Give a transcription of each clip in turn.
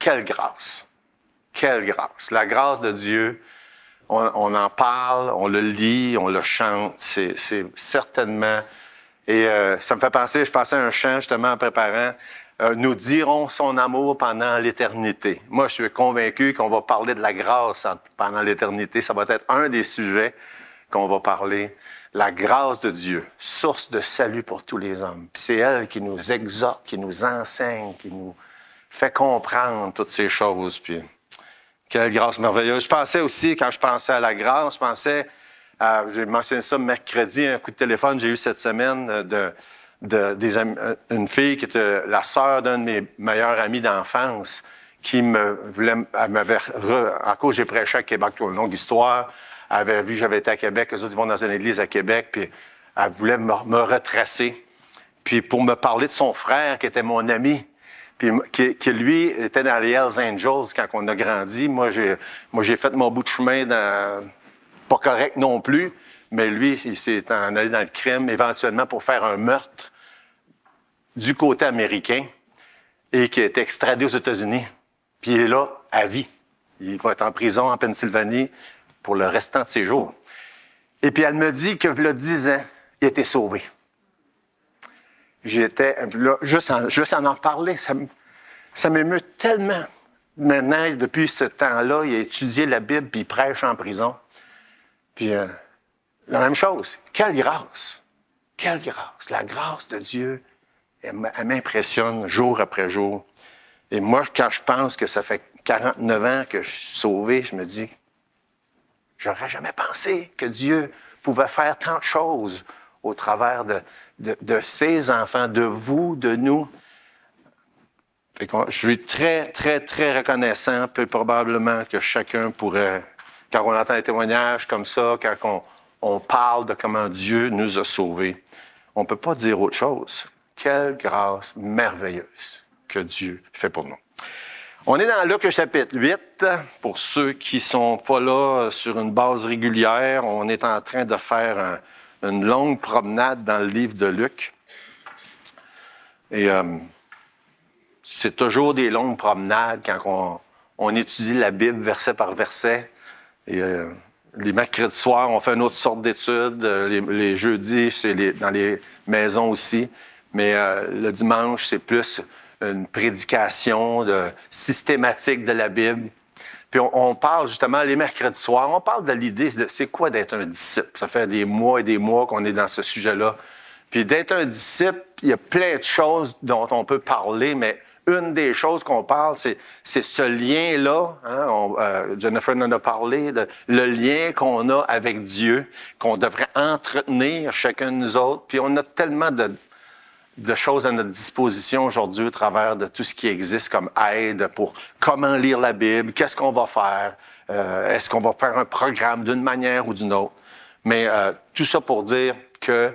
quelle grâce! Quelle grâce! La grâce de Dieu, on en parle, on le lit, on le chante, c'est certainement... Et ça me fait penser, je pensais à un chant justement en préparant, nous dirons son amour pendant l'éternité. Moi, je suis convaincu qu'on va parler de la grâce pendant l'éternité. Ça va être un des sujets qu'on va parler. La grâce de Dieu, source de salut pour tous les hommes. Puis c'est elle qui nous exhorte, qui nous enseigne, qui nous fait comprendre toutes ces choses. Puis quelle grâce merveilleuse. Je pensais aussi, quand je pensais à la grâce, je pensais, j'ai mentionné ça mercredi, un coup de téléphone j'ai eu cette semaine une fille qui était la sœur d'un de mes meilleurs amis d'enfance qui à cause j'ai prêché à Québec, une longue histoire, elle avait vu que j'avais été à Québec, eux autres ils vont dans une église à Québec, puis elle voulait me retracer, puis pour me parler de son frère qui était mon ami, puis qui lui était dans les Hells Angels quand on a grandi. Moi j'ai fait mon bout de chemin pas correct non plus, mais lui il s'est en allé dans le crime éventuellement pour faire un meurtre du côté américain et qui a été extradé aux États-Unis. Puis il est là à vie. Il va être en prison en Pennsylvanie pour le restant de ses jours. Et puis elle me dit que il y a 10 ans, il a été sauvé. J'étais là, juste en parler, ça m'émeut tellement. Maintenant, depuis ce temps-là, il a étudié la Bible puis il prêche en prison. Puis la même chose. Quelle grâce! Quelle grâce! La grâce de Dieu, elle m'impressionne jour après jour. Et moi, quand je pense que ça fait 49 ans que je suis sauvé, je me dis, j'aurais jamais pensé que Dieu pouvait faire tant de choses au travers de ses enfants, de vous, de nous. Je suis très, très, très reconnaissant, peu probablement que chacun pourrait, quand on entend des témoignages comme ça, quand on parle de comment Dieu nous a sauvés, on ne peut pas dire autre chose. Quelle grâce merveilleuse que Dieu fait pour nous. On est dans Luc chapitre 8. Pour ceux qui ne sont pas là sur une base régulière, on est en train de faire une longue promenade dans le livre de Luc. Et c'est toujours des longues promenades quand on étudie la Bible verset par verset. Et les mercredis soirs, on fait une autre sorte d'études. Les jeudis, c'est dans les maisons aussi. Mais le dimanche, c'est plus une prédication systématique de la Bible. Puis on parle justement, les mercredis soirs, on parle de l'idée de c'est quoi d'être un disciple. Ça fait des mois et des mois qu'on est dans ce sujet-là. Puis d'être un disciple, il y a plein de choses dont on peut parler, mais une des choses qu'on parle, c'est ce lien-là. Hein, Jennifer en a parlé, le lien qu'on a avec Dieu, qu'on devrait entretenir chacun de nous autres. Puis on a tellement de choses à notre disposition aujourd'hui au travers de tout ce qui existe comme aide pour comment lire la Bible, qu'est-ce qu'on va faire, est-ce qu'on va faire un programme d'une manière ou d'une autre. Mais tout ça pour dire que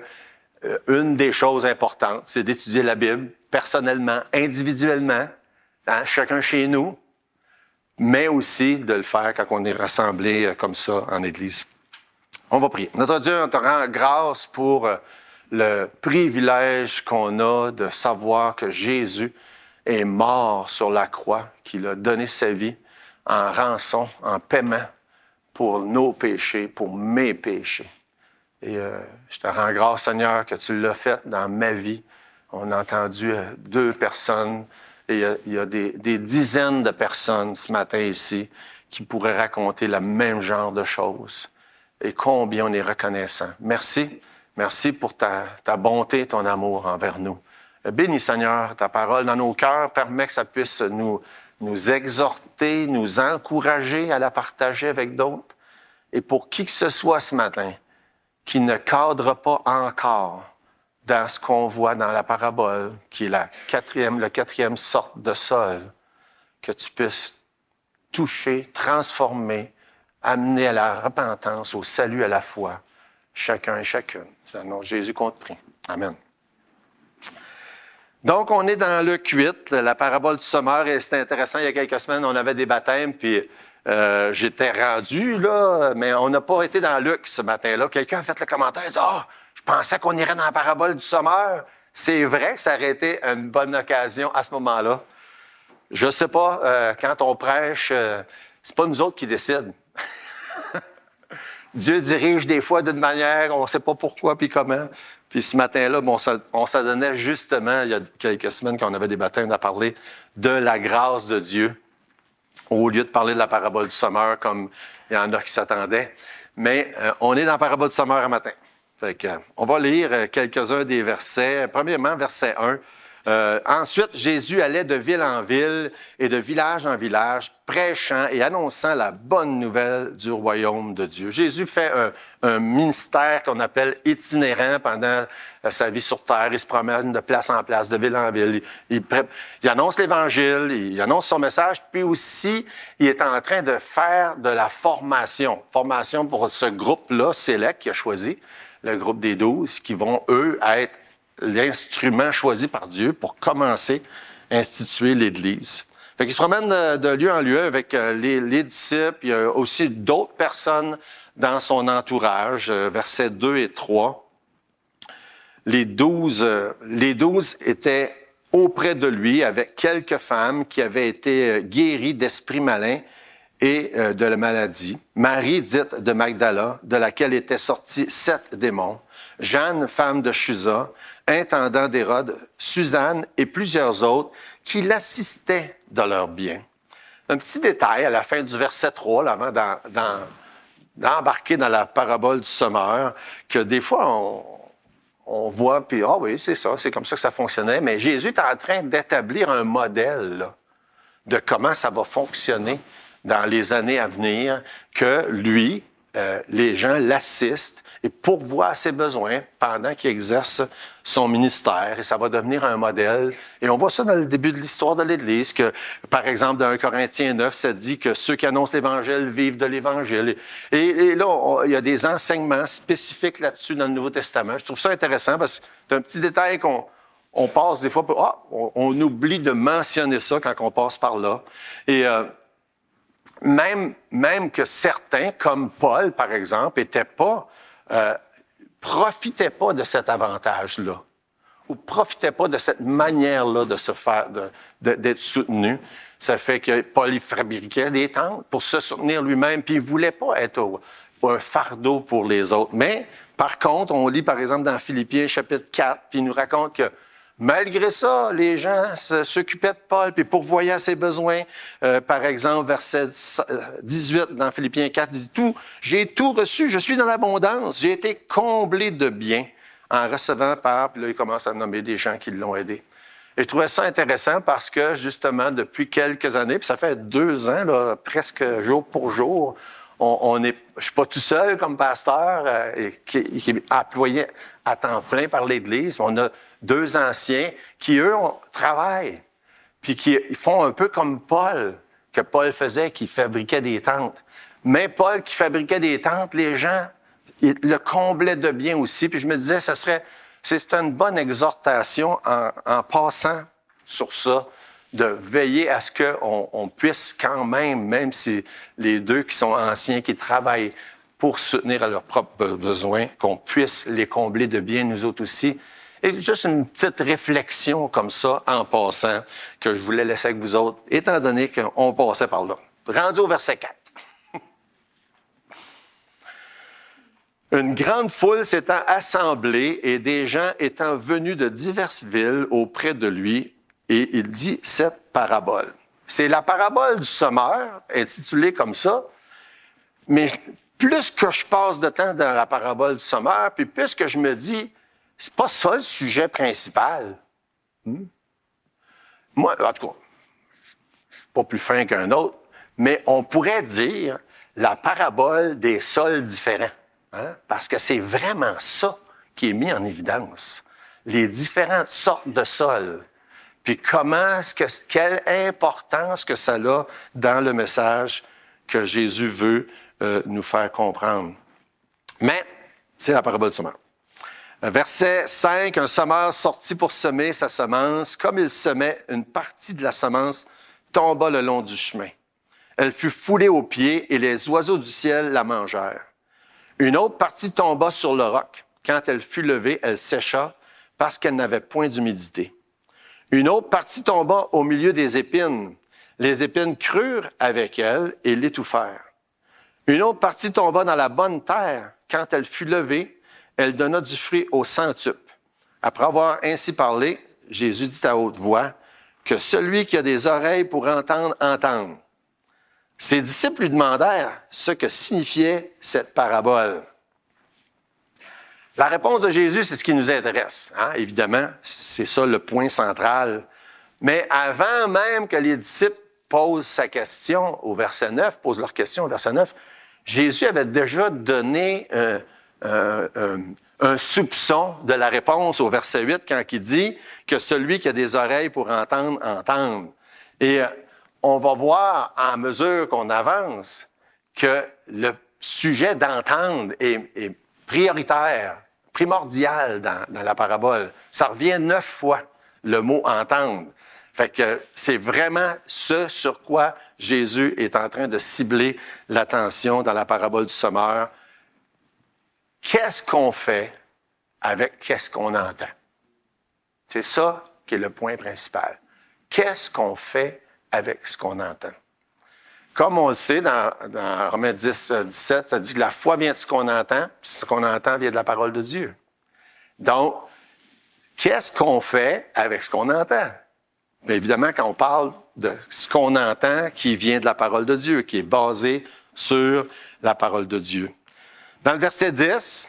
une des choses importantes, c'est d'étudier la Bible personnellement, individuellement, hein, chacun chez nous, mais aussi de le faire quand on est rassemblés comme ça en Église. On va prier. Notre Dieu, on te rend grâce pour le privilège qu'on a de savoir que Jésus est mort sur la croix, qu'il a donné sa vie en rançon, en paiement pour nos péchés, pour mes péchés. Et je te rends grâce, Seigneur, que tu l'as fait dans ma vie. On a entendu 2 personnes, et il y a des dizaines de personnes ce matin ici qui pourraient raconter le même genre de choses. Et combien on est reconnaissant. Merci. Merci pour ta bonté, ton amour envers nous. Bénis, Seigneur, ta parole dans nos cœurs. Permets que ça puisse nous exhorter, nous encourager à la partager avec d'autres. Et pour qui que ce soit ce matin qui ne cadre pas encore dans ce qu'on voit dans la parabole, qui est la quatrième sorte de sol, que tu puisses toucher, transformer, amener à la repentance, au salut, à la foi, chacun et chacune. C'est le nom de Jésus qu'on te prie. Amen. Donc, on est dans Luc 8, la parabole du sommeur, et c'était intéressant, il y a quelques semaines, on avait des baptêmes, puis j'étais rendu, là, mais on n'a pas été dans Luc ce matin-là. Quelqu'un a fait le commentaire, il dit « Ah, je pensais qu'on irait dans la parabole du sommeur. » C'est vrai que ça aurait été une bonne occasion à ce moment-là. Je sais pas, quand on prêche, c'est pas nous autres qui décident. Dieu dirige des fois d'une manière, on sait pas pourquoi puis comment. Puis ce matin-là, bon, on s'adonnait justement, il y a quelques semaines qu'on avait des baptêmes à parler de la grâce de Dieu, au lieu de parler de la parabole du sommeur comme il y en a qui s'attendaient. Mais on est dans la parabole du sommeur un matin. Fait que, on va lire quelques-uns des versets. Premièrement, verset 1. Ensuite, Jésus allait de ville en ville et de village en village, prêchant et annonçant la bonne nouvelle du royaume de Dieu. Jésus fait un ministère qu'on appelle itinérant pendant sa vie sur terre. Il se promène de place en place, de ville en ville. Il annonce l'Évangile, il annonce son message, puis aussi, il est en train de faire de la formation. Formation pour ce groupe-là, Sélect, qu'il a choisi, le groupe des 12, qui vont, eux, être l'instrument choisi par Dieu pour commencer à instituer l'Église. Fait qu'il se promène de lieu en lieu avec les disciples. Il y a aussi d'autres personnes dans son entourage, versets 2 et 3. Les 12 étaient auprès de lui avec quelques femmes qui avaient été guéries d'esprits malins et de la maladie. Marie, dite de Magdala, de laquelle étaient sortis 7 démons. Jeanne, femme de Chuza, intendant d'Hérode, Suzanne et plusieurs autres qui l'assistaient de leurs biens. Un petit détail à la fin du verset 3, là, avant d'embarquer dans la parabole du sommeur, que des fois on voit, puis oui, c'est ça, c'est comme ça que ça fonctionnait, mais Jésus est en train d'établir un modèle là, de comment ça va fonctionner dans les années à venir, que lui, les gens l'assistent et pourvoient à ses besoins pendant qu'il exerce son ministère. Et ça va devenir un modèle. Et on voit ça dans le début de l'histoire de l'Église, que, par exemple, dans 1 Corinthiens 9, ça dit que ceux qui annoncent l'Évangile vivent de l'Évangile. Et là, il y a des enseignements spécifiques là-dessus dans le Nouveau Testament. Je trouve ça intéressant parce que c'est un petit détail qu'on passe des fois. On oublie de mentionner ça quand on passe par là. Et même que certains, comme Paul, par exemple, profitaient pas de cet avantage-là, ou profitaient pas de cette manière-là de se faire, d'être soutenu. Ça fait que Paul, il fabriquait des tentes pour se soutenir lui-même, puis il voulait pas être un fardeau pour les autres. Mais, par contre, on lit, par exemple, dans Philippiens, chapitre 4, puis il nous raconte que malgré ça, les gens s'occupaient de Paul puis pourvoyaient à ses besoins. Par exemple, verset 18 dans Philippiens 4, dit « J'ai tout reçu, je suis dans l'abondance, j'ai été comblé de biens en recevant par... » Puis là, il commence à nommer des gens qui l'ont aidé. Et je trouvais ça intéressant parce que, justement, depuis quelques années, puis ça fait 2 ans, là, presque jour pour jour, je suis pas tout seul comme pasteur qui est employé à temps plein par l'Église. On a 2 anciens qui, eux, travaillent, puis qui font un peu comme Paul, que Paul faisait, qui fabriquait des tentes. Mais Paul, qui fabriquait des tentes, les gens, il le comblaient de biens aussi. Puis je me disais, c'est une bonne exhortation en passant sur ça, de veiller à ce qu'on puisse quand même si les 2 qui sont anciens, qui travaillent pour soutenir à leurs propres besoins, qu'on puisse les combler de biens, nous autres aussi. Et juste une petite réflexion comme ça, en passant, que je voulais laisser avec vous autres, étant donné qu'on passait par là. Rendu au verset 4. Une grande foule s'étant assemblée et des gens étant venus de diverses villes auprès de lui, et il dit cette parabole. C'est la parabole du sommeur, intitulée comme ça, mais plus que je passe de temps dans la parabole du sommeur, puis plus que je me dis, c'est pas ça le sujet principal. Moi, en tout cas, je suis pas plus fin qu'un autre, mais on pourrait dire la parabole des sols différents. Hein? Parce que c'est vraiment ça qui est mis en évidence. Les différentes sortes de sols. Puis quelle importance que ça a dans le message que Jésus veut nous faire comprendre. Mais, c'est la parabole du sommeur. Verset 5, un sommeur sortit pour semer sa semence. Comme il semait, une partie de la semence tomba le long du chemin. Elle fut foulée aux pieds et les oiseaux du ciel la mangèrent. Une autre partie tomba sur le roc. Quand elle fut levée, elle sécha parce qu'elle n'avait point d'humidité. Une autre partie tomba au milieu des épines. les épines crurent avec elle et l'étouffèrent. Une autre partie tomba dans la bonne terre. Quand elle fut levée, elle donna du fruit au centuple. Après avoir ainsi parlé, Jésus dit à haute voix, que celui qui a des oreilles pour entendre, entende. Ses disciples lui demandèrent ce que signifiait cette parabole. La réponse de Jésus, c'est ce qui nous intéresse. Hein? Évidemment, c'est ça le point central. Mais avant même que les disciples posent sa question au verset 9, posent leur question au verset 9, Jésus avait déjà donné un soupçon de la réponse au verset 8 quand il dit que celui qui a des oreilles pour entendre, entende. Et on va voir à mesure qu'on avance que le sujet d'entendre est prioritaire, primordial dans la parabole. Ça revient 9 fois, le mot « entendre ». Fait que c'est vraiment ce sur quoi Jésus est en train de cibler l'attention dans la parabole du sommeur. Qu'est-ce qu'on fait avec qu'est-ce qu'on entend? C'est ça qui est le point principal. Qu'est-ce qu'on fait avec ce qu'on entend? Comme on le sait dans Romains 10, 17, ça dit que la foi vient de ce qu'on entend, puis ce qu'on entend vient de la parole de Dieu. Donc, qu'est-ce qu'on fait avec ce qu'on entend? Bien évidemment, quand on parle de ce qu'on entend qui vient de la parole de Dieu, qui est basé sur la parole de Dieu. Dans le verset 10,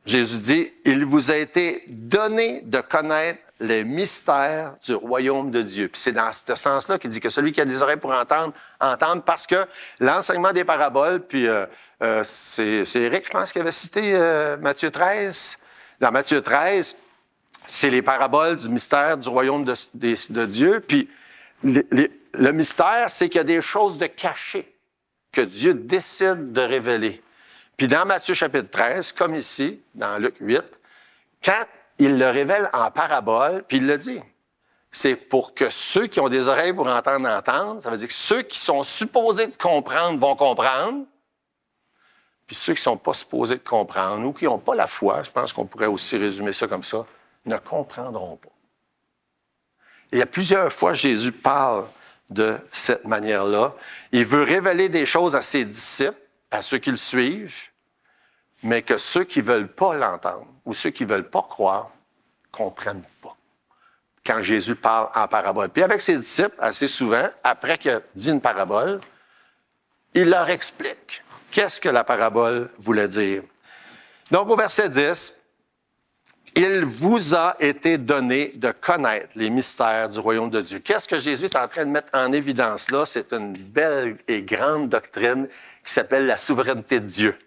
Jésus dit, « Il vous a été donné de connaître les mystères du royaume de Dieu. » Puis c'est dans ce sens-là qu'il dit que celui qui a des oreilles pour entendre, entende, parce que l'enseignement des paraboles, puis c'est Éric, je pense, qui avait cité Matthieu 13. Dans Matthieu 13, c'est les paraboles du mystère du royaume de Dieu. Puis le mystère, c'est qu'il y a des choses de cachées que Dieu décide de révéler. Puis dans Matthieu chapitre 13, comme ici, dans Luc 8, quand il le révèle en parabole, puis il le dit, c'est pour que ceux qui ont des oreilles pour entendre, entendent. Ça veut dire que ceux qui sont supposés de comprendre vont comprendre, puis ceux qui ne sont pas supposés de comprendre ou qui n'ont pas la foi, je pense qu'on pourrait aussi résumer ça comme ça, ne comprendront pas. Et il y a plusieurs fois Jésus parle de cette manière-là. Il veut révéler des choses à ses disciples, à ceux qui le suivent, mais que ceux qui ne veulent pas l'entendre ou ceux qui ne veulent pas croire ne comprennent pas. Quand Jésus parle en parabole. Puis avec ses disciples, assez souvent, après qu'il a dit une parabole, il leur explique qu'est-ce que la parabole voulait dire. Donc au verset 10, « Il vous a été donné de connaître les mystères du royaume de Dieu. » Qu'est-ce que Jésus est en train de mettre en évidence là? C'est une belle et grande doctrine qui s'appelle la souveraineté de Dieu.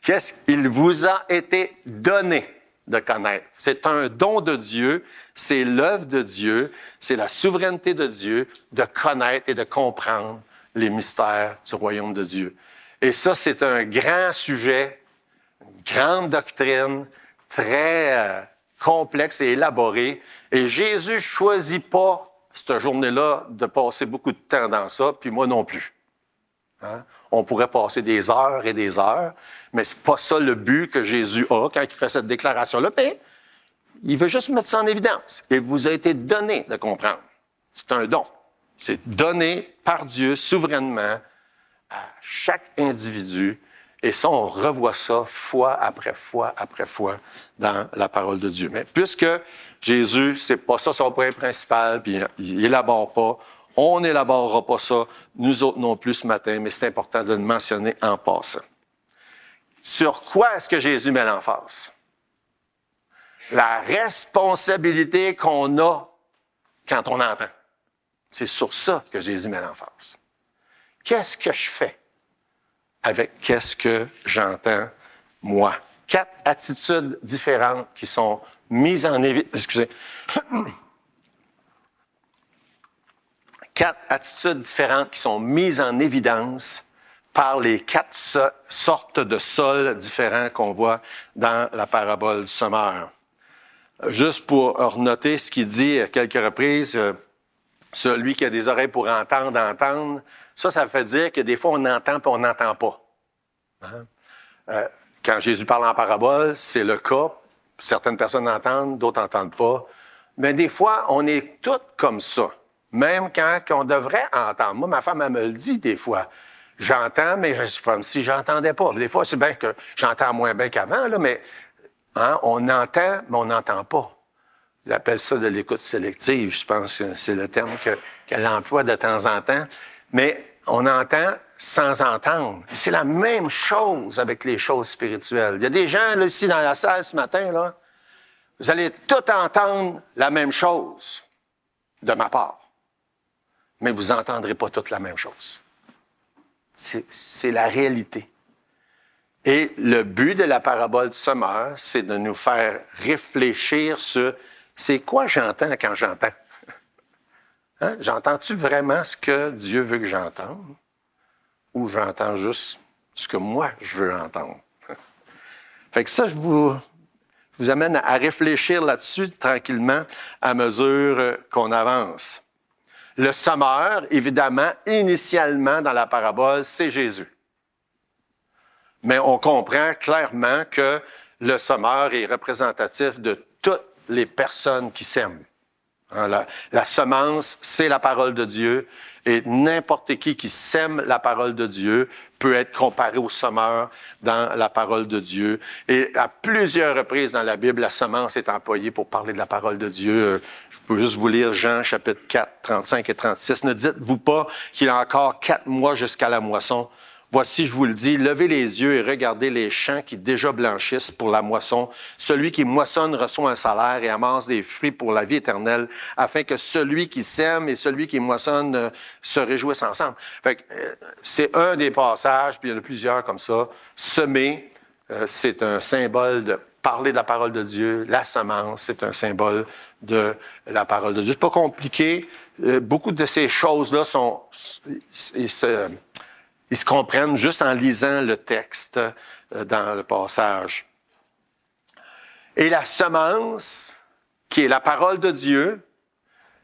Qu'est-ce qu'il vous a été donné de connaître? C'est un don de Dieu, c'est l'œuvre de Dieu, c'est la souveraineté de Dieu de connaître et de comprendre les mystères du royaume de Dieu. Et ça, c'est un grand sujet, une grande doctrine, très complexe et élaborée. Et Jésus choisit pas, cette journée-là, de passer beaucoup de temps dans ça, puis moi non plus. Hein? On pourrait passer des heures et des heures, mais c'est pas ça le but que Jésus a quand il fait cette déclaration-là. Mais il veut juste mettre ça en évidence. Il vous a été donné de comprendre. C'est un don. C'est donné par Dieu souverainement à chaque individu. Et ça, on revoit ça fois après fois après fois dans la parole de Dieu. Mais puisque Jésus, c'est pas ça son point principal, puis il élabore pas, on n'élaborera pas ça, nous autres non plus ce matin, mais c'est important de le mentionner en passant. Sur quoi est-ce que Jésus met l'emphase? La responsabilité qu'on a quand on entend. C'est sur ça que Jésus met l'emphase. Qu'est-ce que je fais avec qu'est-ce que j'entends, moi? 4 attitudes différentes qui sont mises en évidence. Excusez. 4 attitudes différentes qui sont mises en évidence par les 4 sortes de sols différents qu'on voit dans la parabole du sommeur. Juste pour noter ce qu'il dit à quelques reprises, celui qui a des oreilles pour entendre, entendre, ça veut dire que des fois on entend puis on n'entend pas. Hein? Quand Jésus parle en parabole, c'est le cas. Certaines personnes entendent, d'autres n'entendent pas. Mais des fois, on est tous comme ça. Même quand on devrait entendre. Moi, ma femme, elle me le dit des fois. J'entends, mais je suis comme si j'entendais pas. Des fois, c'est bien que j'entends moins bien qu'avant, là, mais on entend, mais on n'entend pas. Ils appellent ça de l'écoute sélective, je pense que c'est le terme qu'elle emploie de temps en temps. Mais on entend sans entendre. C'est la même chose avec les choses spirituelles. Il y a des gens là, ici dans la salle ce matin, là, vous allez tout entendre la même chose de ma part. Mais vous n'entendrez pas toute la même chose. C'est la réalité. Et le but de la parabole du semeur, c'est de nous faire réfléchir sur c'est quoi j'entends quand j'entends. Hein? J'entends-tu vraiment ce que Dieu veut que j'entende? Ou j'entends juste ce que moi je veux entendre? Fait que ça, je vous amène à réfléchir là-dessus tranquillement à mesure qu'on avance. Le semeur, évidemment, initialement dans la parabole, c'est Jésus. Mais on comprend clairement que le semeur est représentatif de toutes les personnes qui sèment. La semence, c'est la parole de Dieu, et n'importe qui sème la parole de Dieu peut être comparé au semeur dans la parole de Dieu. Et à plusieurs reprises dans la Bible, la semence est employée pour parler de la parole de Dieu. Je peux juste vous lire Jean chapitre 4, 35 et 36. Ne dites-vous pas qu'il y a encore 4 mois jusqu'à la moisson. Voici, je vous le dis, levez les yeux et regardez les champs qui déjà blanchissent pour la moisson. Celui qui moissonne reçoit un salaire et amasse des fruits pour la vie éternelle, afin que celui qui sème et celui qui moissonne se réjouissent ensemble. Fait que, c'est un des passages, puis il y en a plusieurs comme ça. Semer, c'est un symbole de parler de la parole de Dieu. La semence, c'est un symbole de la parole de Dieu. C'est pas compliqué. Beaucoup de ces choses-là ils se comprennent juste en lisant le texte dans le passage. Et la semence, qui est la parole de Dieu,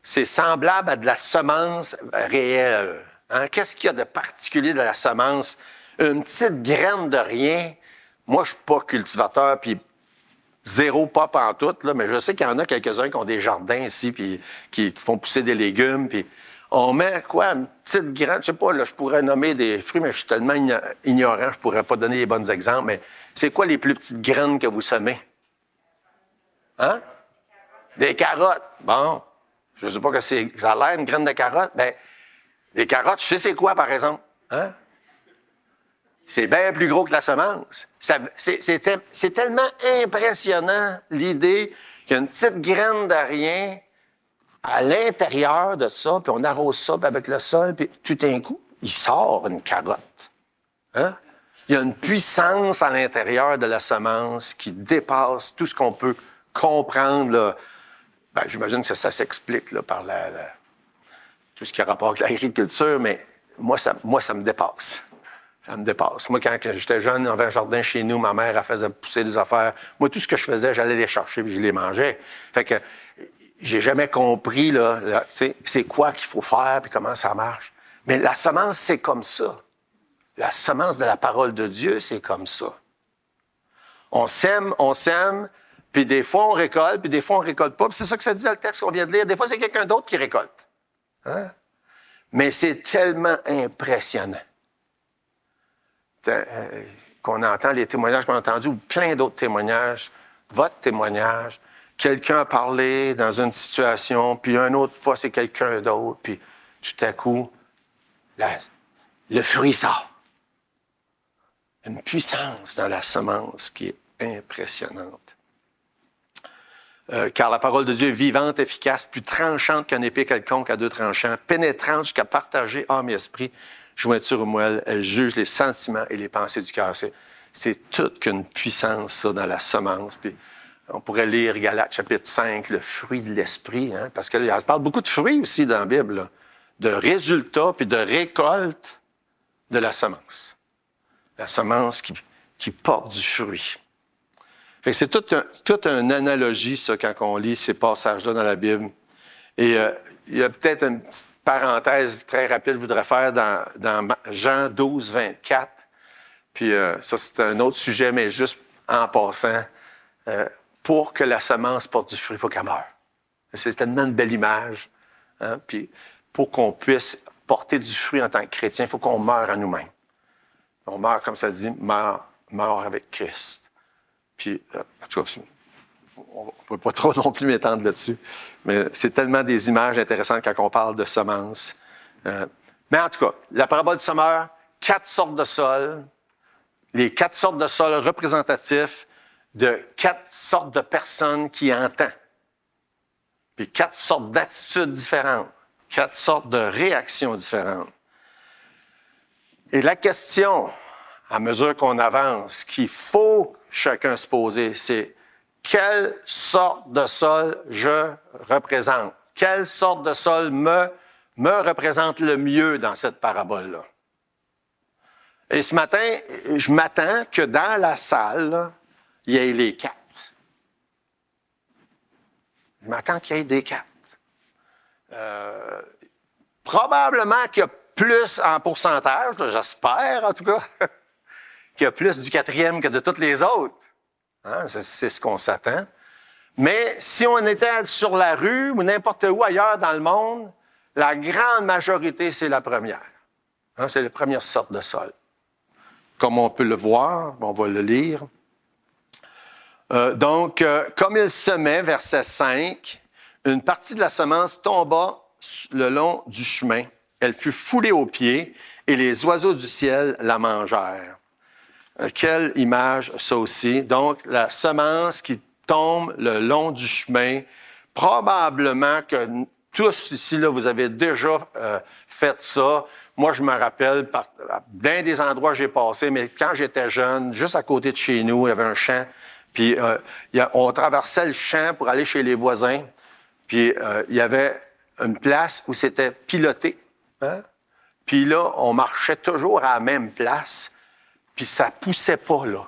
c'est semblable à de la semence réelle. Hein? Qu'est-ce qu'il y a de particulier de la semence? Une petite graine de rien. Moi, je suis pas cultivateur, puis zéro pas pantoute, là, mais je sais qu'il y en a quelques-uns qui ont des jardins ici, puis qui font pousser des légumes, puis on met quoi, une petite graine, je sais pas, là, je pourrais nommer des fruits, mais je suis tellement ignorant, je pourrais pas donner les bons exemples, mais c'est quoi les plus petites graines que vous semez? Hein? Des carottes. Bon, je sais pas que ça a l'air une graine de carotte. Ben, des carottes, je sais c'est quoi, par exemple? Hein? C'est bien plus gros que la semence. C'est tellement impressionnant, l'idée qu'il y a une petite graine de rien à l'intérieur de ça, puis on arrose ça avec le sol, puis tout d'un coup, il sort une carotte. Hein? Il y a une puissance à l'intérieur de la semence qui dépasse tout ce qu'on peut comprendre. Là. Ben, j'imagine que ça s'explique là, par tout ce qui a rapport avec l'agriculture, mais moi, ça me dépasse. Ça me dépasse. Moi, quand j'étais jeune, on avait un jardin chez nous, ma mère, elle faisait pousser des affaires. Moi, tout ce que je faisais, j'allais les chercher puis je les mangeais. Fait que j'ai jamais compris là c'est quoi qu'il faut faire puis comment ça marche. Mais la semence, c'est comme ça. La semence de la parole de Dieu, c'est comme ça. On sème, puis des fois on récolte, puis des fois on récolte pas. Puis c'est ça que ça dit dans le texte qu'on vient de lire. Des fois, c'est quelqu'un d'autre qui récolte. Hein? Mais c'est tellement impressionnant qu'on entend les témoignages qu'on a entendus, ou plein d'autres témoignages, votre témoignage, quelqu'un a parlé dans une situation, puis une autre fois, c'est quelqu'un d'autre, puis tout à coup, le fruit sort. Une puissance dans la semence qui est impressionnante. Car la parole de Dieu est vivante, efficace, plus tranchante qu'un épée quelconque à 2 tranchants, pénétrante jusqu'à partager âme et esprit, jointure ou moelle, elle juge les sentiments et les pensées du cœur. C'est toute qu'une puissance, ça, dans la semence. Puis on pourrait lire Galates chapitre 5, le fruit de l'esprit, hein, parce qu'elle parle beaucoup de fruits aussi dans la Bible, là, de résultats puis de récolte de la semence. La semence qui porte du fruit. Fait que c'est toute une analogie, ça, quand on lit ces passages-là dans la Bible. Et il y a peut-être une petite parenthèse très rapide que je voudrais faire dans Jean 12, 24. Puis ça, c'est un autre sujet, mais juste en passant, pour que la semence porte du fruit, il faut qu'elle meure. C'est tellement une belle image. Hein? Puis pour qu'on puisse porter du fruit en tant que chrétien, il faut qu'on meure à nous-mêmes. On meurt, comme ça dit, meurt avec Christ. Puis, en tout cas, on ne peut pas trop non plus m'étendre là-dessus, mais c'est tellement des images intéressantes quand on parle de semences. Mais en tout cas, la parabole du semeur, 4 sortes de sols, les 4 sortes de sols représentatifs de 4 sortes de personnes qui entendent. Puis 4 sortes d'attitudes différentes, 4 sortes de réactions différentes. Et la question, à mesure qu'on avance, qu'il faut chacun se poser, c'est quelle sorte de sol je représente? Quelle sorte de sol me représente le mieux dans cette parabole-là? Et ce matin, je m'attends que dans la salle, là, il y ait les 4. Je m'attends qu'il y ait des 4. Probablement qu'il y a plus en pourcentage, j'espère en tout cas, qu'il y a plus du 4e que de toutes les autres. Hein, c'est ce qu'on s'attend. Mais si on était sur la rue ou n'importe où ailleurs dans le monde, la grande majorité, c'est la première. Hein, c'est la première sorte de sol. Comme on peut le voir, on va le lire. Donc, comme il semait, verset 5, une partie de la semence tomba le long du chemin. Elle fut foulée aux pieds et les oiseaux du ciel la mangèrent. Quelle image, ça aussi. Donc, la semence qui tombe le long du chemin, probablement que tous ici, là, vous avez déjà fait ça. Moi, je me rappelle, à bien des endroits où j'ai passé, mais quand j'étais jeune, juste à côté de chez nous, il y avait un champ, puis on traversait le champ pour aller chez les voisins, puis il y avait une place où c'était piloté. Hein? Puis là, on marchait toujours à la même place, puis ça poussait pas là.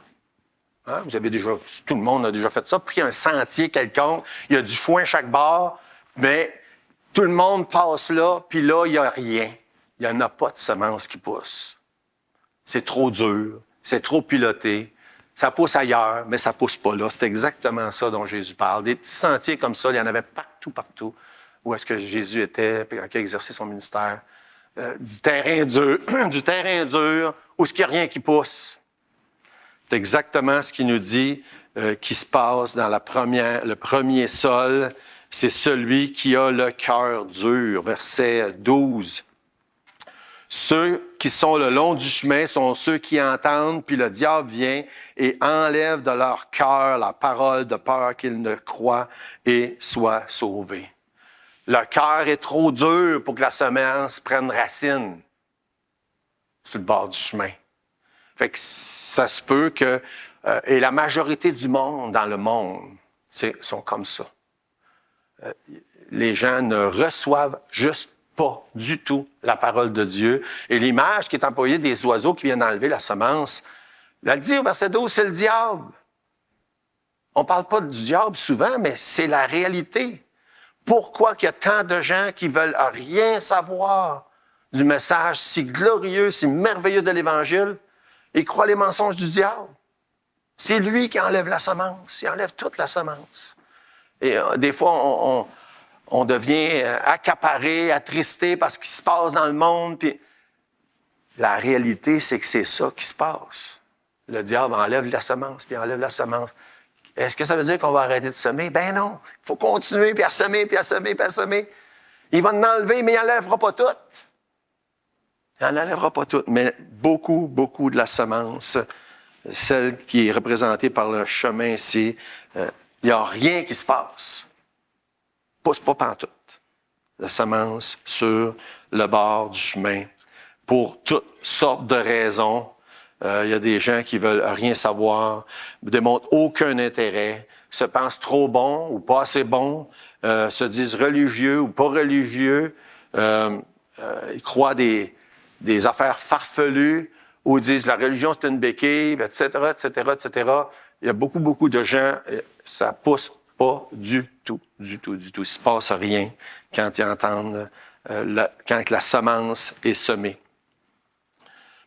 Hein? Vous avez déjà, tout le monde a déjà fait ça, pris un sentier quelconque, il y a du foin chaque bord, mais tout le monde passe là, puis là, il n'y a rien. Il n'y en a pas de semences qui poussent. C'est trop dur, c'est trop piloté, ça pousse ailleurs, mais ça pousse pas là. C'est exactement ça dont Jésus parle. Des petits sentiers comme ça, il y en avait partout, où est-ce que Jésus était, quand il a exercé son ministère. Du terrain dur, où est-ce qu'il n'y a rien qui pousse. C'est exactement ce qu'il nous dit qui se passe dans le premier sol. C'est celui qui a le cœur dur. Verset 12. Ceux qui sont le long du chemin sont ceux qui entendent, puis le diable vient et enlève de leur cœur la parole de peur qu'ils ne croient et soient sauvés. Le cœur est trop dur pour que la semence prenne racine sur le bord du chemin. Fait que ça se peut que... et la majorité du monde dans le monde sont comme ça. Les gens ne reçoivent juste pas du tout la parole de Dieu. Et l'image qui est employée des oiseaux qui viennent enlever la semence, elle dit au verset 12, c'est le diable. On ne parle pas du diable souvent, mais c'est la réalité. Pourquoi qu'il y a tant de gens qui veulent rien savoir du message si glorieux, si merveilleux de l'Évangile et croient les mensonges du diable? C'est lui qui enlève la semence, il enlève toute la semence. Et des fois, on devient accaparé, attristé par ce qui se passe dans le monde. Puis la réalité, c'est que c'est ça qui se passe. Le diable enlève la semence, puis enlève la semence. Est-ce que ça veut dire qu'on va arrêter de semer? Ben non. Il faut continuer, puis à semer, puis à semer, puis à semer. Il va en enlever, mais il n'enlèvera pas toutes. Il n'en enlèvera pas toutes, mais beaucoup de la semence, celle qui est représentée par le chemin ici, il n'y a rien qui se passe. Pousse pas pantoute. La semence sur le bord du chemin. Pour toutes sortes de raisons. Il y a des gens qui veulent rien savoir, ne démontrent aucun intérêt, se pensent trop bons ou pas assez bons, se disent religieux ou pas religieux, ils croient des affaires farfelues ou disent la religion c'est une béquille, etc., etc., etc. Il y a beaucoup de gens, ça pousse pas du tout. Il ne se passe rien quand ils entendent, quand la semence est semée.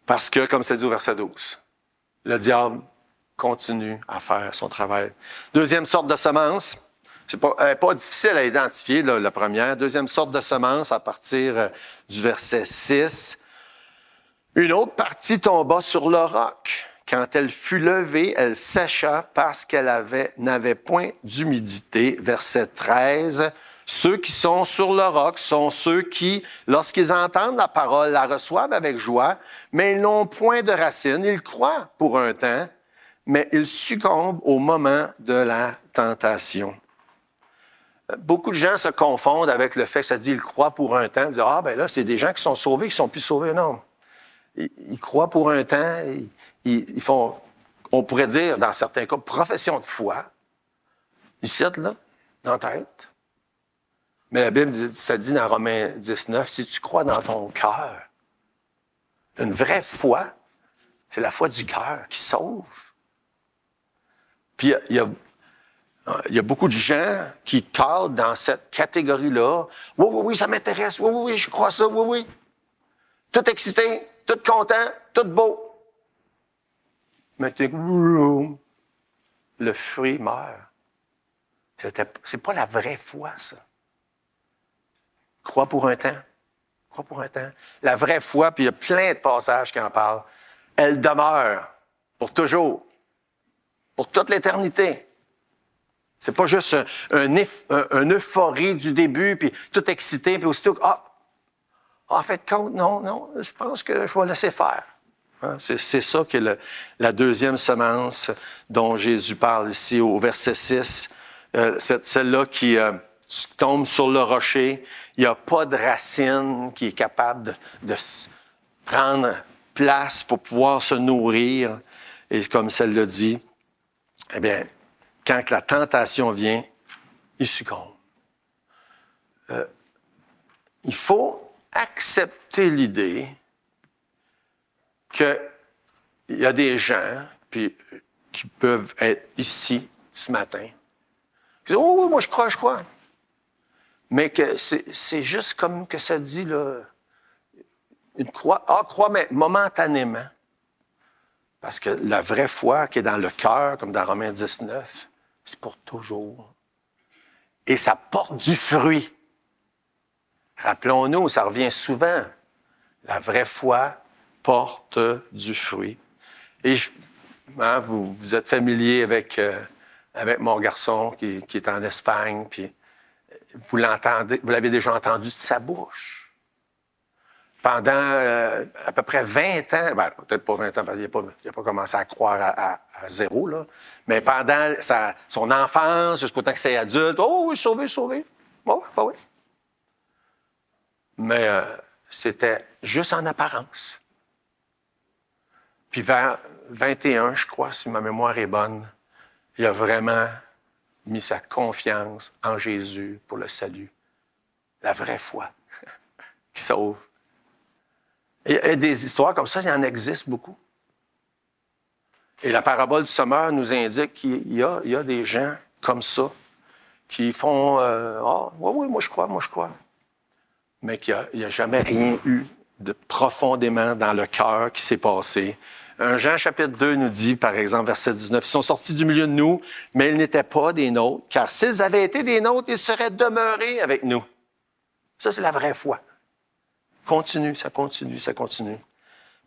Parce que, comme c'est dit au verset 12, le diable continue à faire son travail. Deuxième sorte de semence, Elle n'est pas difficile à identifier, là, la première. Deuxième sorte de semence, à partir du verset 6. Une autre partie tomba sur le roc. Quand elle fut levée, elle sécha parce qu'elle n'avait point d'humidité. Verset 13. Ceux qui sont sur le roc sont ceux qui, lorsqu'ils entendent la parole, la reçoivent avec joie, mais ils n'ont point de racines. Ils croient pour un temps, mais ils succombent au moment de la tentation. Beaucoup de gens se confondent avec le fait que ça dit « ils croient pour un temps ». Ils disent « Ah, ben là, c'est des gens qui sont sauvés, qui sont plus sauvés ». Non. Ils croient pour un temps, ils font, on pourrait dire, dans certains cas, profession de foi. Ici, là, dans la tête. Mais la Bible, ça dit dans Romains 19, si tu crois dans ton cœur, une vraie foi, c'est la foi du cœur qui sauve. Puis il y a beaucoup de gens qui cadrent dans cette catégorie-là. Oui, oui, oui, ça m'intéresse. Oui, oui, oui, je crois ça. Oui, oui. Tout excité, tout content, tout beau. Mais le fruit meurt. C'est pas la vraie foi, ça. Crois pour un temps. Crois pour un temps. La vraie foi, puis il y a plein de passages qui en parlent, elle demeure pour toujours, pour toute l'éternité. C'est pas juste un euphorie du début, puis tout excité, puis aussitôt que, en fait, compte, non, je pense que je vais laisser faire. Hein? C'est ça qui est la deuxième semence dont Jésus parle ici au verset 6. Celle-là qui tombe sur le rocher. Il n'y a pas de racine qui est capable de prendre place pour pouvoir se nourrir. Et comme celle-là dit, eh bien, quand la tentation vient, il succombe. Il faut accepter l'idée qu'il y a des gens qui peuvent être ici ce matin. Qui disent, oh oui, moi je crois. Mais que c'est juste comme que ça dit, là, crois, mais momentanément. Parce que la vraie foi qui est dans le cœur, comme dans Romains 19, c'est pour toujours. Et ça porte du fruit. Rappelons-nous, ça revient souvent. La vraie foi porte du fruit. Et vous êtes familier avec mon garçon qui est en Espagne, puis vous l'avez déjà entendu de sa bouche. Pendant à peu près 20 ans, peut-être pas 20 ans, parce qu'il n'a pas commencé à croire à zéro, là, mais pendant son enfance, jusqu'au temps que c'est adulte, oh oui, sauvé. Oh, oui. Mais c'était juste en apparence. Puis vers 21, je crois, si ma mémoire est bonne, il a vraiment mis sa confiance en Jésus pour le salut. La vraie foi qui sauve. Et des histoires comme ça, il en existe beaucoup. Et la parabole du semeur nous indique qu'il y a des gens comme ça qui font oui, moi je crois. Mais qu'il n'y a jamais rien eu de profondément dans le cœur qui s'est passé. Jean chapitre 2 nous dit, par exemple, verset 19, « Ils sont sortis du milieu de nous, mais ils n'étaient pas des nôtres, car s'ils avaient été des nôtres, ils seraient demeurés avec nous. » Ça, c'est la vraie foi. Ça continue.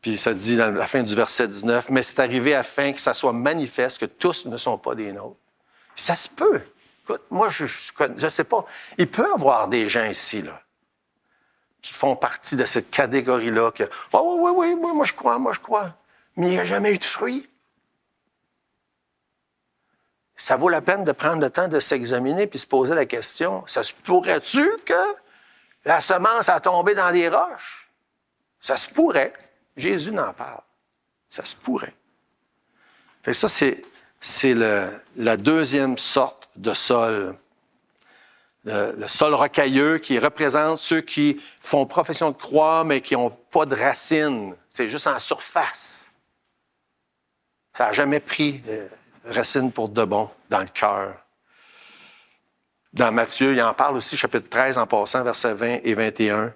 Puis ça dit dans la fin du verset 19, « Mais c'est arrivé afin que ça soit manifeste que tous ne sont pas des nôtres. » Ça se peut. Écoute, moi, je sais pas. Il peut y avoir des gens ici, là, qui font partie de cette catégorie-là, que « oui, moi je crois. » Mais il n'y a jamais eu de fruit. Ça vaut la peine de prendre le temps de s'examiner puis se poser la question, ça se pourrait-tu que la semence a tombé dans des roches? Ça se pourrait. Jésus n'en parle. Ça se pourrait. Fait que ça, c'est la deuxième sorte de sol. Le sol rocailleux qui représente ceux qui font profession de croire, mais qui n'ont pas de racines. C'est juste en surface. Ça n'a jamais pris racine pour de bon dans le cœur. Dans Matthieu, il en parle aussi, chapitre 13, en passant, versets 20 et 21.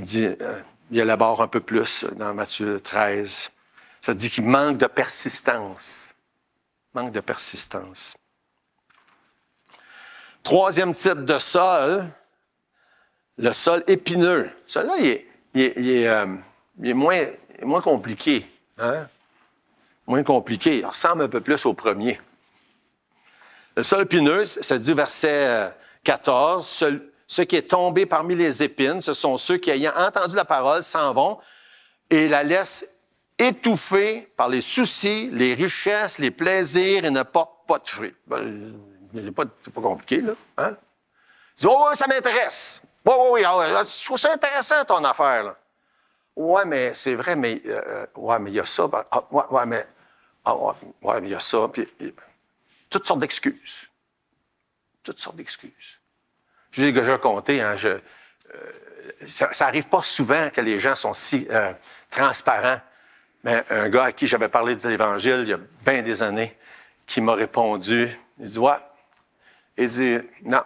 Il élabore un peu plus dans Matthieu 13. Ça dit qu'il manque de persistance. Troisième type de sol, le sol épineux. Celui-là, il est moins compliqué. Hein? Moins compliqué. Il ressemble un peu plus au premier. Le sol épineux, ça dit verset 14, ce qui est tombé parmi les épines, ce sont ceux qui, ayant entendu la parole, s'en vont et la laissent étouffée par les soucis, les richesses, les plaisirs et ne portent pas de fruits. Ben, c'est pas compliqué, là. Hein? Ils disent, oh, oui, ça m'intéresse. Oui, je trouve ça intéressant, ton affaire, là. Ouais, mais c'est vrai, mais il y a ça. Mais il y a ça. Puis, toutes sortes d'excuses. Toutes sortes d'excuses. Je l'ai déjà compté, hein, ça n'arrive pas souvent que les gens sont si transparents. Mais un gars à qui j'avais parlé de l'Évangile il y a bien des années, qui m'a répondu, il dit, ouais. Il dit, non.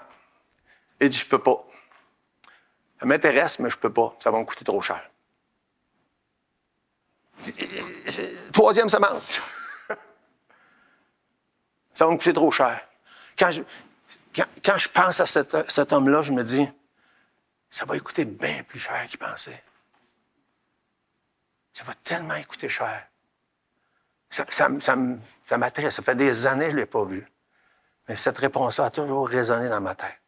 Il dit, je peux pas. Ça m'intéresse, mais je peux pas. Ça va me coûter trop cher. Troisième semence. Ça va me coûter trop cher. Quand je pense à cet homme-là, je me dis, ça va lui coûter bien plus cher qu'il pensait. Ça va tellement lui coûter cher. Ça m'intéresse. Ça fait des années que je ne l'ai pas vu. Mais cette réponse-là a toujours résonné dans ma tête.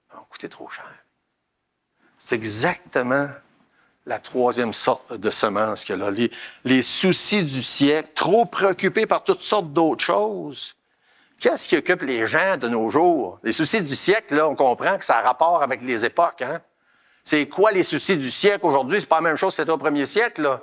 Ça va me coûter trop cher. C'est exactement la troisième sorte de semence qu'il y a là. Les soucis du siècle, trop préoccupés par toutes sortes d'autres choses. Qu'est-ce qui occupe les gens de nos jours? Les soucis du siècle, là, on comprend que ça a rapport avec les époques, hein? C'est quoi les soucis du siècle aujourd'hui? C'est pas la même chose que c'était au premier siècle, là.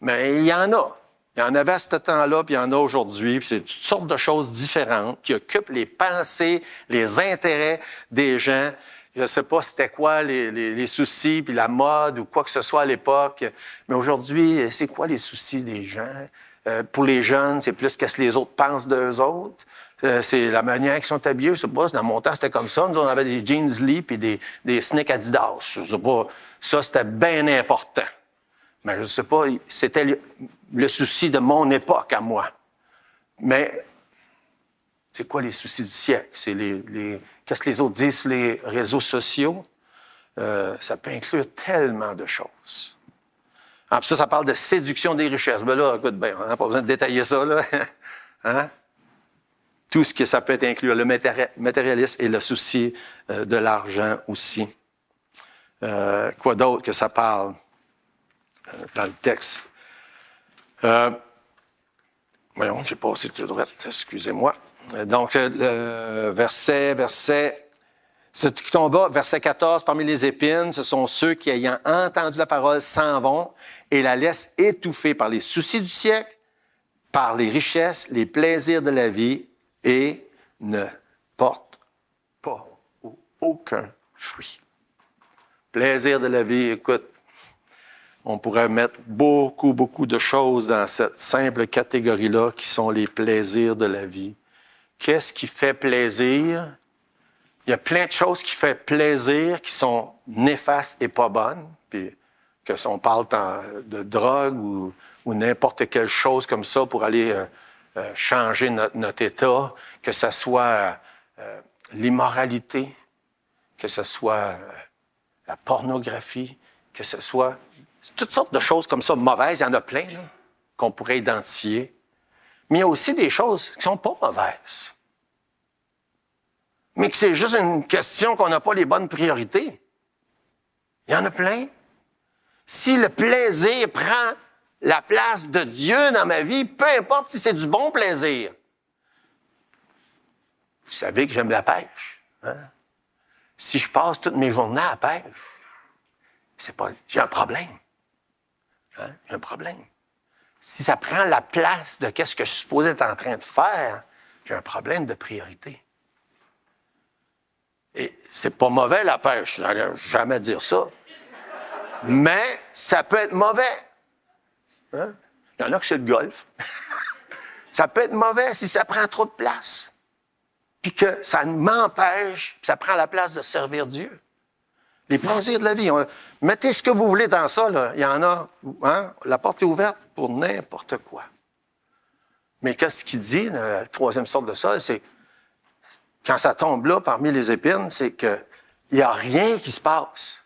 Mais il y en a. Il y en avait à ce temps-là, puis il y en a aujourd'hui. Puis c'est toutes sortes de choses différentes qui occupent les pensées, les intérêts des gens. Je ne sais pas c'était quoi les soucis, puis la mode ou quoi que ce soit à l'époque. Mais aujourd'hui, c'est quoi les soucis des gens? Pour les jeunes, c'est plus qu'est-ce que les autres pensent d'eux autres. C'est la manière qu'ils sont habillés. Je sais pas, dans mon temps, c'était comme ça. Nous, on avait des jeans Lee puis des sneakers Adidas. Je sais pas, ça, c'était bien important. Mais je sais pas, c'était le souci de mon époque à moi. Mais c'est quoi les soucis du siècle? C'est qu'est-ce que les autres disent sur les réseaux sociaux? Ça peut inclure tellement de choses. Ah, puis ça parle de séduction des richesses. Ben là, écoute, on n'a pas besoin de détailler ça, là. Hein? Tout ce que ça peut inclure, le matérialisme et le souci de l'argent aussi. Quoi d'autre que ça parle dans le texte? Voyons, j'ai passé tout droit, excusez-moi. Donc, le verset, ce qui tomba, verset 14, parmi les épines, ce sont ceux qui, ayant entendu la parole, s'en vont et la laissent étouffer par les soucis du siècle, par les richesses, les plaisirs de la vie, et ne portent pas aucun fruit. Plaisir de la vie, écoute, on pourrait mettre beaucoup de choses dans cette simple catégorie-là qui sont les plaisirs de la vie. Qu'est-ce qui fait plaisir? Il y a plein de choses qui font plaisir, qui sont néfastes et pas bonnes, puis que si on parle de drogue ou n'importe quelle chose comme ça pour aller changer notre état, que ce soit l'immoralité, que ce soit la pornographie, que ce soit toutes sortes de choses comme ça mauvaises, il y en a plein là, qu'on pourrait identifier. Mais il y a aussi des choses qui sont pas mauvaises. Mais que c'est juste une question qu'on n'a pas les bonnes priorités. Il y en a plein. Si le plaisir prend la place de Dieu dans ma vie, peu importe si c'est du bon plaisir. Vous savez que j'aime la pêche. Hein? Si je passe toutes mes journées à la pêche, j'ai un problème. Hein? J'ai un problème. Si ça prend la place de qu'est-ce que je suis supposé être en train de faire, j'ai un problème de priorité. Et c'est pas mauvais la pêche, je n'allais jamais dire ça. Mais ça peut être mauvais. Hein? Il y en a que c'est le golf. Ça peut être mauvais si ça prend trop de place. Puis que ça m'empêche, ça prend la place de servir Dieu. Les plaisirs de la vie. Mettez ce que vous voulez dans ça, là. Il y en a. Hein? La porte est ouverte pour n'importe quoi. Mais qu'est-ce qu'il dit dans la troisième sorte de sol? C'est quand ça tombe là, parmi les épines, c'est qu'il n'y a rien qui se passe.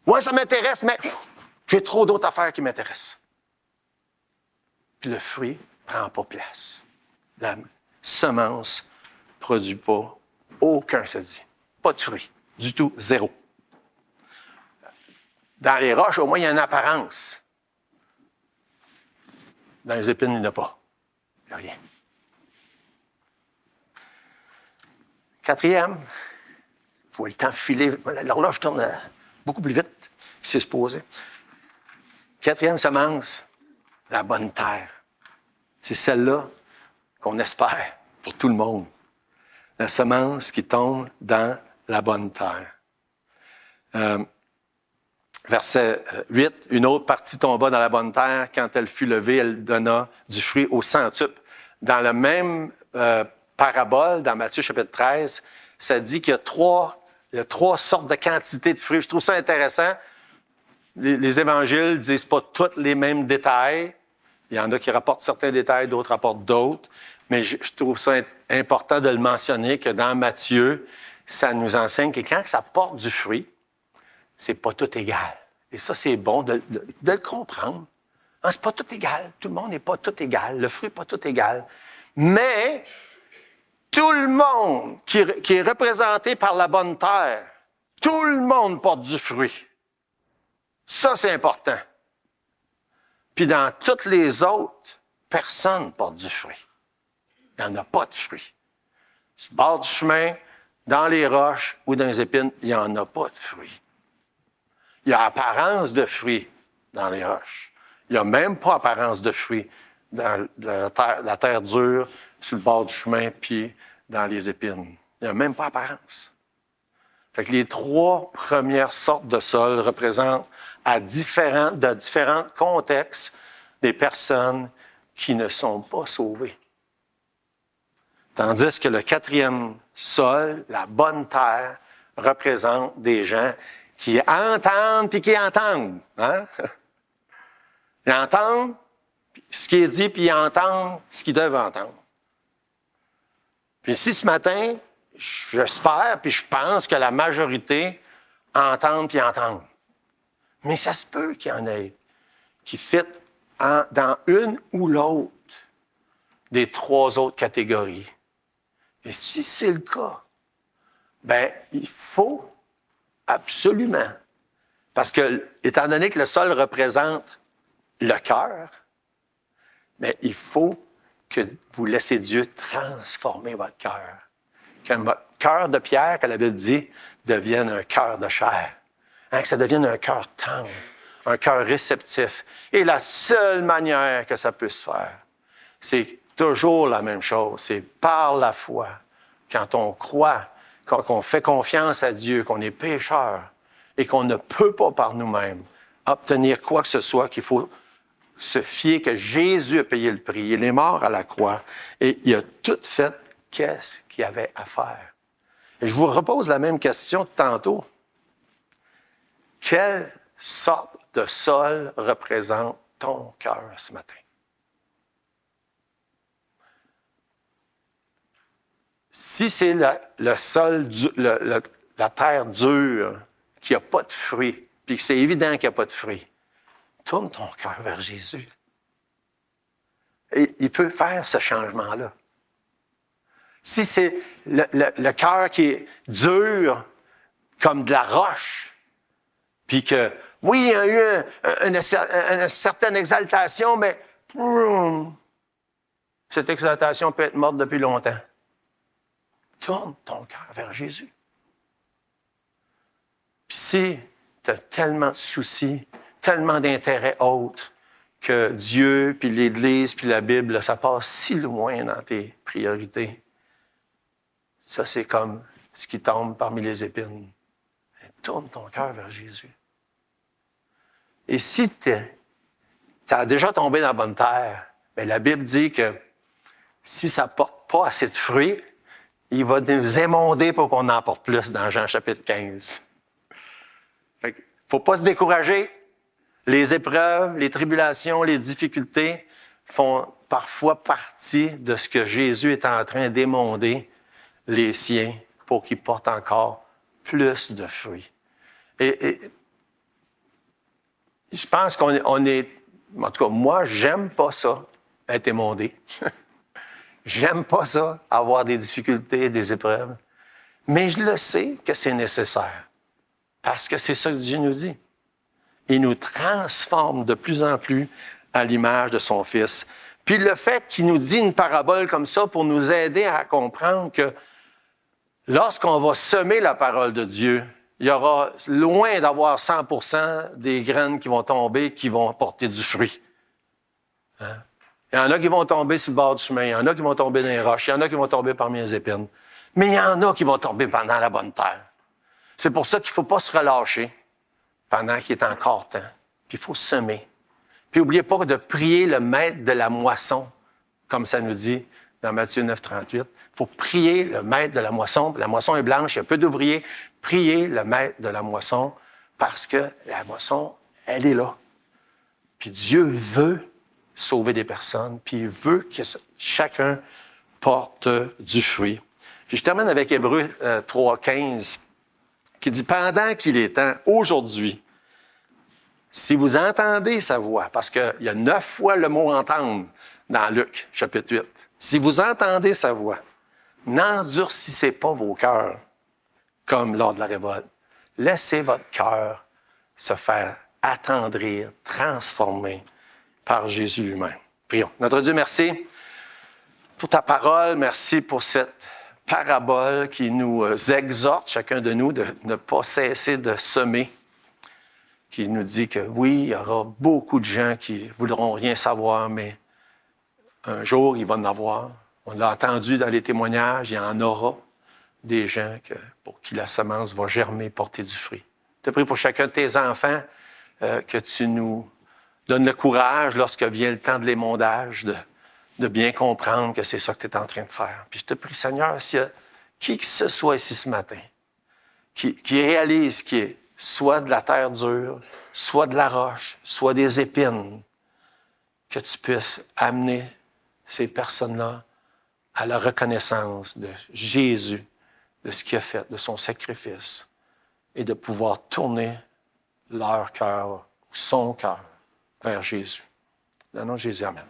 Ouais, ça m'intéresse, mais j'ai trop d'autres affaires qui m'intéressent. Puis le fruit ne prend pas place. La semence ne produit pas aucun cédille. Pas de fruit. Du tout, zéro. Dans les roches, au moins, il y a une apparence. Dans les épines, il n'y en a pas. Il n'y a rien. Quatrième, je vois le temps filer. L'horloge tourne beaucoup plus vite que c'est supposé. Quatrième semence, la bonne terre. C'est celle-là qu'on espère pour tout le monde. La semence qui tombe dans la bonne terre. Verset 8, une autre partie tomba dans la bonne terre. Quand elle fut levée, elle donna du fruit au centuple. Dans la même parabole, dans Matthieu chapitre 13, ça dit qu'il y a trois sortes de quantités de fruits. Je trouve ça intéressant. Les évangiles ne disent pas tous les mêmes détails. Il y en a qui rapportent certains détails, d'autres rapportent d'autres. Mais je trouve ça important de le mentionner que dans Matthieu, ça nous enseigne que quand ça porte du fruit, c'est pas tout égal. Et ça, c'est bon de le comprendre. Hein, c'est pas tout égal. Tout le monde n'est pas tout égal. Le fruit n'est pas tout égal. Mais tout le monde qui est représenté par la bonne terre, tout le monde porte du fruit. Ça, c'est important. Puis dans toutes les autres, personne ne porte du fruit. Il n'y en a pas de fruit. Sur le bord du chemin, dans les roches ou dans les épines, il n'y en a pas de fruits. Il y a apparence de fruits dans les roches. Il n'y a même pas apparence de fruits dans la terre dure, sur le bord du chemin, puis dans les épines. Il n'y a même pas apparence. Fait que les trois premières sortes de sol représentent de différents contextes des personnes qui ne sont pas sauvées. Tandis que le quatrième sol, la bonne terre, représente des gens qui entendent puis qui entendent. Hein? Ils entendent ce qui est dit puis ils entendent ce qu'ils doivent entendre. Puis si ce matin, j'espère puis je pense que la majorité entendent puis entendent. Mais ça se peut qu'il y en ait qui fit dans une ou l'autre des trois autres catégories. Et si c'est le cas, ben il faut absolument, parce que, étant donné que le sol représente le cœur, mais il faut que vous laissez Dieu transformer votre cœur. Que votre cœur de pierre, que la Bible dit, devienne un cœur de chair. Hein, que ça devienne un cœur tendre, un cœur réceptif. Et la seule manière que ça puisse faire, c'est toujours la même chose, c'est par la foi. Quand on croit, quand on fait confiance à Dieu, qu'on est pécheur et qu'on ne peut pas par nous-mêmes obtenir quoi que ce soit, qu'il faut se fier que Jésus a payé le prix. Il est mort à la croix et il a tout fait qu'est-ce qu'il y avait à faire. Et je vous repose la même question de tantôt. Quelle sorte de sol représente ton cœur ce matin? Si c'est le sol, la terre dure, qui n'a pas de fruits, puis que c'est évident qu'il n'y a pas de fruits, tourne ton cœur vers Jésus. Et il peut faire ce changement-là. Si c'est le cœur qui est dur, comme de la roche, puis que, oui, il y a eu une certaine exaltation, mais cette exaltation peut être morte depuis longtemps. Tourne ton cœur vers Jésus. Puis si tu as tellement de soucis, tellement d'intérêts autres, que Dieu, puis l'Église, puis la Bible, ça passe si loin dans tes priorités. Ça, c'est comme ce qui tombe parmi les épines. Tourne ton cœur vers Jésus. Et si ça a déjà tombé dans la bonne terre, bien, la Bible dit que si ça ne porte pas assez de fruits, il va nous émonder pour qu'on en porte plus dans Jean chapitre 15. Il ne faut pas se décourager. Les épreuves, les tribulations, les difficultés font parfois partie de ce que Jésus est en train d'émonder les siens pour qu'ils portent encore plus de fruits. Et je pense qu'on est, en tout cas, moi, j'aime pas ça, être émondé. J'aime pas ça, avoir des difficultés, des épreuves. Mais je le sais que c'est nécessaire. Parce que c'est ça que Dieu nous dit. Il nous transforme de plus en plus à l'image de son Fils. Puis le fait qu'il nous dit une parabole comme ça pour nous aider à comprendre que lorsqu'on va semer la parole de Dieu, il y aura loin d'avoir 100% des graines qui vont tomber, qui vont porter du fruit. Hein? Il y en a qui vont tomber sur le bord du chemin, il y en a qui vont tomber dans les roches, il y en a qui vont tomber parmi les épines. Mais il y en a qui vont tomber pendant la bonne terre. C'est pour ça qu'il ne faut pas se relâcher pendant qu'il est encore temps. Puis il faut semer. Puis n'oubliez pas de prier le maître de la moisson, comme ça nous dit dans Matthieu 9, 38. Il faut prier le maître de la moisson. La moisson est blanche, il y a peu d'ouvriers. Priez le maître de la moisson parce que la moisson, elle est là. Puis Dieu veut sauver des personnes, puis il veut que chacun porte du fruit. Puis je termine avec Hébreux 3, 15, qui dit « Pendant qu'il est temps, aujourd'hui, si vous entendez sa voix, parce qu'il y a 9 fois le mot « entendre » dans Luc, chapitre 8. Si vous entendez sa voix, n'endurcissez pas vos cœurs comme lors de la révolte. Laissez votre cœur se faire attendrir, transformer par Jésus lui-même. Prions. Notre Dieu, merci pour ta parole. Merci pour cette parabole qui nous exhorte, chacun de nous, de ne pas cesser de semer, qui nous dit que oui, il y aura beaucoup de gens qui voudront rien savoir, mais un jour, il va en avoir. On l'a entendu dans les témoignages, il y en aura des gens pour qui la semence va germer, porter du fruit. Je te prie pour chacun de tes enfants que tu nous donnes le courage, lorsque vient le temps de l'émondage, de bien comprendre que c'est ça que tu es en train de faire. Puis je te prie, Seigneur, s'il y a qui que ce soit ici ce matin, qui réalise qu'il est soit de la terre dure, soit de la roche, soit des épines, que tu puisses amener ces personnes-là à la reconnaissance de Jésus, de ce qu'il a fait, de son sacrifice, et de pouvoir tourner leur cœur, son cœur, vers Jésus. Dans le nom de Jésus, amen.